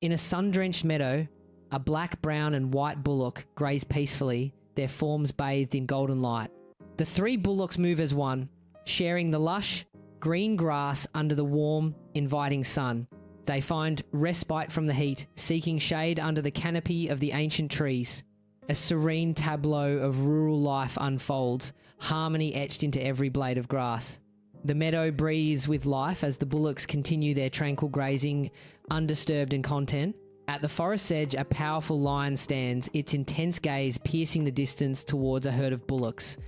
In a sun-drenched meadow, a black, brown and white bullock graze peacefully, their forms bathed in golden light. The three bullocks move as one, sharing the lush, green grass under the warm, inviting sun. They find respite from the heat, seeking shade under the canopy of the ancient trees. A serene tableau of rural life unfolds, harmony etched into every blade of grass. The meadow breathes with life as the bullocks continue their tranquil grazing, undisturbed in content. At the forest's edge, a powerful lion stands, its intense gaze piercing the distance towards a herd of bullocks.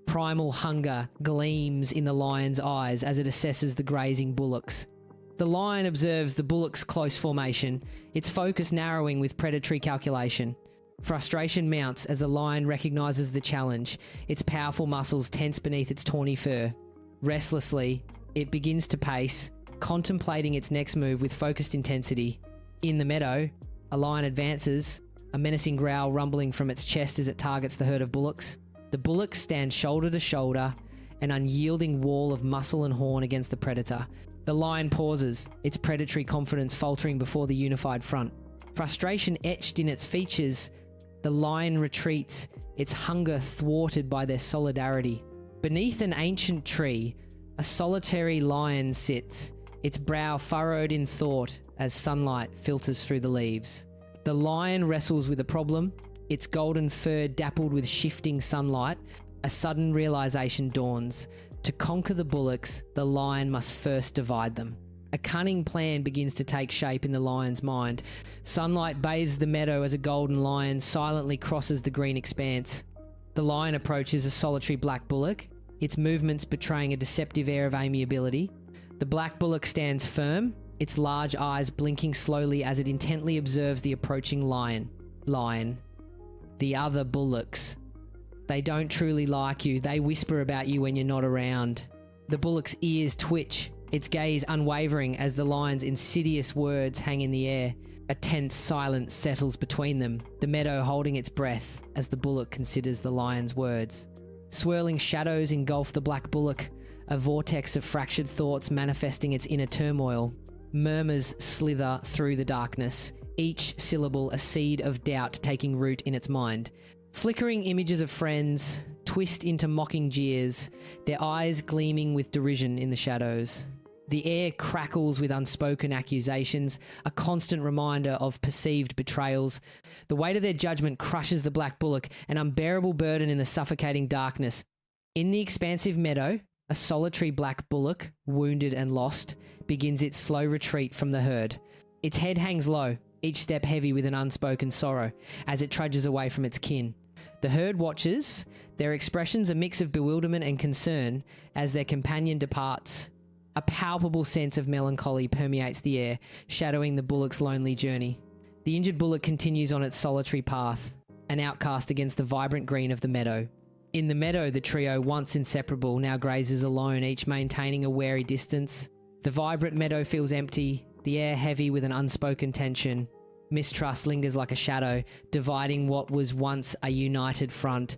Primal hunger gleams in the lion's eyes as it assesses the grazing bullocks. The lion observes the bullock's close formation, its focus narrowing with predatory calculation. Frustration mounts as the lion recognizes the challenge, its powerful muscles tense beneath its tawny fur. Restlessly, it begins to pace, contemplating its next move with focused intensity. In the meadow, a lion advances, a menacing growl rumbling from its chest as it targets the herd of bullocks. The bullocks stand shoulder to shoulder, an unyielding wall of muscle and horn against the predator. The lion pauses, its predatory confidence faltering before the unified front. Frustration etched in its features, the lion retreats, its hunger thwarted by their solidarity. Beneath an ancient tree, a solitary lion sits, its brow furrowed in thought as sunlight filters through the leaves. The lion wrestles with a problem, its golden fur dappled with shifting sunlight. A sudden realization dawns. To conquer the bullocks, the lion must first divide them. A cunning plan begins to take shape in the lion's mind. Sunlight bathes the meadow as a golden lion silently crosses the green expanse. The lion approaches a solitary black bullock, its movements betraying a deceptive air of amiability. The black bullock stands firm, its large eyes blinking slowly as it intently observes the approaching lion. The other bullocks. They don't truly like you. They whisper about you when you're not around. The bullock's ears twitch, its gaze unwavering as the lion's insidious words hang in the air. A tense silence settles between them, the meadow holding its breath as the bullock considers the lion's words. Swirling shadows engulf the black bullock, a vortex of fractured thoughts manifesting its inner turmoil. Murmurs slither through the darkness, each syllable a seed of doubt taking root in its mind. Flickering images of friends twist into mocking jeers, their eyes gleaming with derision in the shadows. The air crackles with unspoken accusations, a constant reminder of perceived betrayals. The weight of their judgment crushes the black bullock, an unbearable burden in the suffocating darkness. In the expansive meadow, a solitary black bullock, wounded and lost, begins its slow retreat from the herd. Its head hangs low, each step heavy with an unspoken sorrow, as it trudges away from its kin. The herd watches, their expressions a mix of bewilderment and concern as their companion departs. A palpable sense of melancholy permeates the air, shadowing the bullock's lonely journey. The injured bullock continues on its solitary path, an outcast against the vibrant green of the meadow. In the meadow, the trio, once inseparable, now grazes alone, each maintaining a wary distance. The vibrant meadow feels empty, the air heavy with an unspoken tension. Mistrust lingers like a shadow, dividing what was once a united front.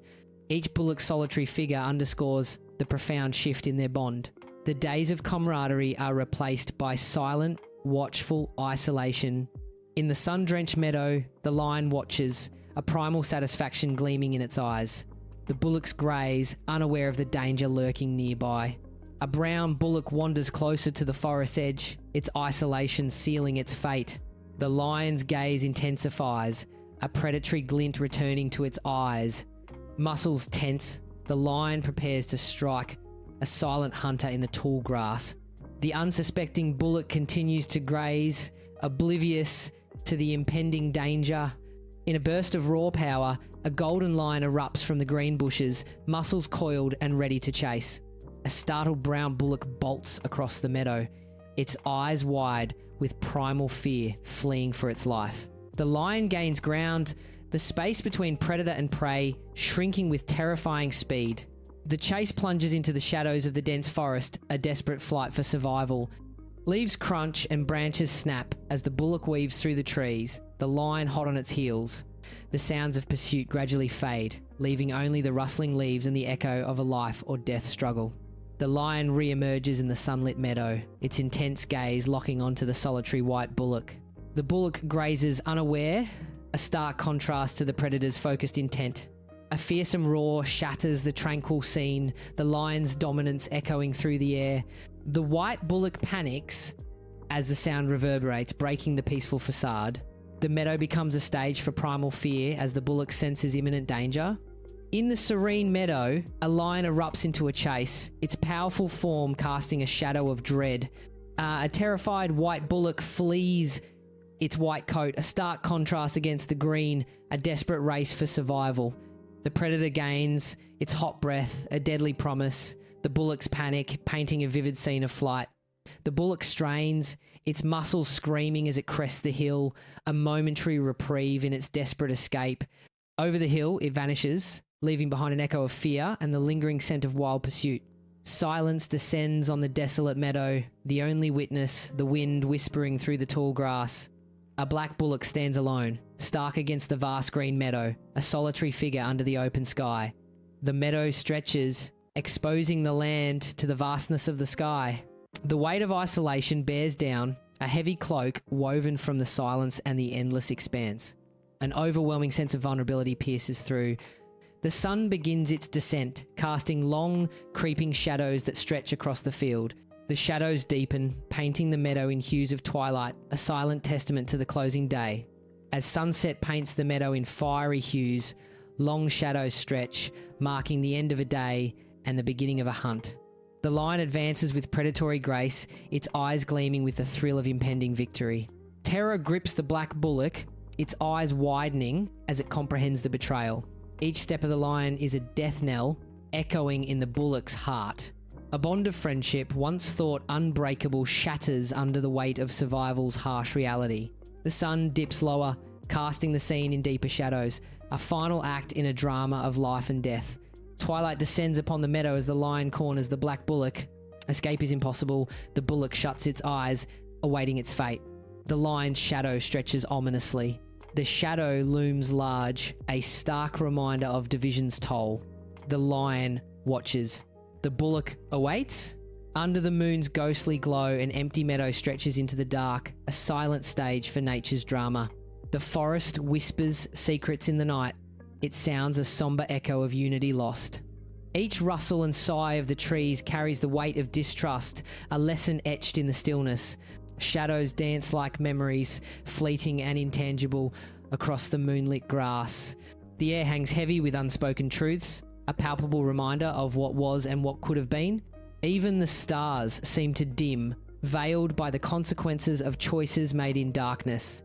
Each bullock's solitary figure underscores the profound shift in their bond. The days of camaraderie are replaced by silent, watchful isolation. In the sun-drenched meadow, the lion watches, a primal satisfaction gleaming in its eyes. The bullocks graze, unaware of the danger lurking nearby. A brown bullock wanders closer to the forest edge, its isolation sealing its fate. The lion's gaze intensifies, a predatory glint returning to its eyes. Muscles tense, the lion prepares to strike, a silent hunter in the tall grass. The unsuspecting bullock continues to graze, oblivious to the impending danger. In a burst of raw power, a golden lion erupts from the green bushes, muscles coiled and ready to chase. A startled brown bullock bolts across the meadow, its eyes wide with primal fear, fleeing for its life. The lion gains ground, the space between predator and prey shrinking with terrifying speed. The chase plunges into the shadows of the dense forest, a desperate flight for survival. Leaves crunch and branches snap as the bullock weaves through the trees, the lion hot on its heels. The sounds of pursuit gradually fade, leaving only the rustling leaves and the echo of a life or death struggle. The lion re-emerges in the sunlit meadow, its intense gaze locking onto the solitary white bullock. The bullock grazes unaware, a stark contrast to the predator's focused intent. A fearsome roar shatters the tranquil scene, the lion's dominance echoing through the air. The white bullock panics as the sound reverberates, breaking the peaceful facade. The meadow becomes a stage for primal fear as the bullock senses imminent danger. In the serene meadow, a lion erupts into a chase, its powerful form casting a shadow of dread. A terrified white bullock flees its white coat, a stark contrast against the green, a desperate race for survival. The predator gains, its hot breath, a deadly promise. The bullocks panic, painting a vivid scene of flight. The bullock strains, its muscles screaming as it crests the hill, a momentary reprieve in its desperate escape. Over the hill, it vanishes, leaving behind an echo of fear and the lingering scent of wild pursuit. Silence descends on the desolate meadow, the only witness, the wind whispering through the tall grass. A black bullock stands alone, stark against the vast green meadow, a solitary figure under the open sky. The meadow stretches, exposing the land to the vastness of the sky. The weight of isolation bears down, a heavy cloak woven from the silence and the endless expanse. An overwhelming sense of vulnerability pierces through. The sun begins its descent, casting long, creeping shadows that stretch across the field. The shadows deepen, painting the meadow in hues of twilight, a silent testament to the closing day. As sunset paints the meadow in fiery hues, long shadows stretch, marking the end of a day and the beginning of a hunt. The lion advances with predatory grace, its eyes gleaming with the thrill of impending victory. Terror grips the black bullock, its eyes widening as it comprehends the betrayal. Each step of the lion is a death knell, echoing in the bullock's heart. A bond of friendship, once thought unbreakable, shatters under the weight of survival's harsh reality. The sun dips lower, casting the scene in deeper shadows, a final act in a drama of life and death. Twilight descends upon the meadow as the lion corners the black bullock. Escape is impossible. The bullock shuts its eyes, awaiting its fate. The lion's shadow stretches ominously. The shadow looms large, a stark reminder of division's toll. The lion watches. The bullock awaits. Under the moon's ghostly glow, an empty meadow stretches into the dark, a silent stage for nature's drama. The forest whispers secrets in the night. It sounds a somber echo of unity lost. Each rustle and sigh of the trees carries the weight of distrust, a lesson etched in the stillness. Shadows dance like memories, fleeting and intangible, across the moonlit grass. The air hangs heavy with unspoken truths, a palpable reminder of what was and what could have been. Even the stars seem to dim, veiled by the consequences of choices made in darkness.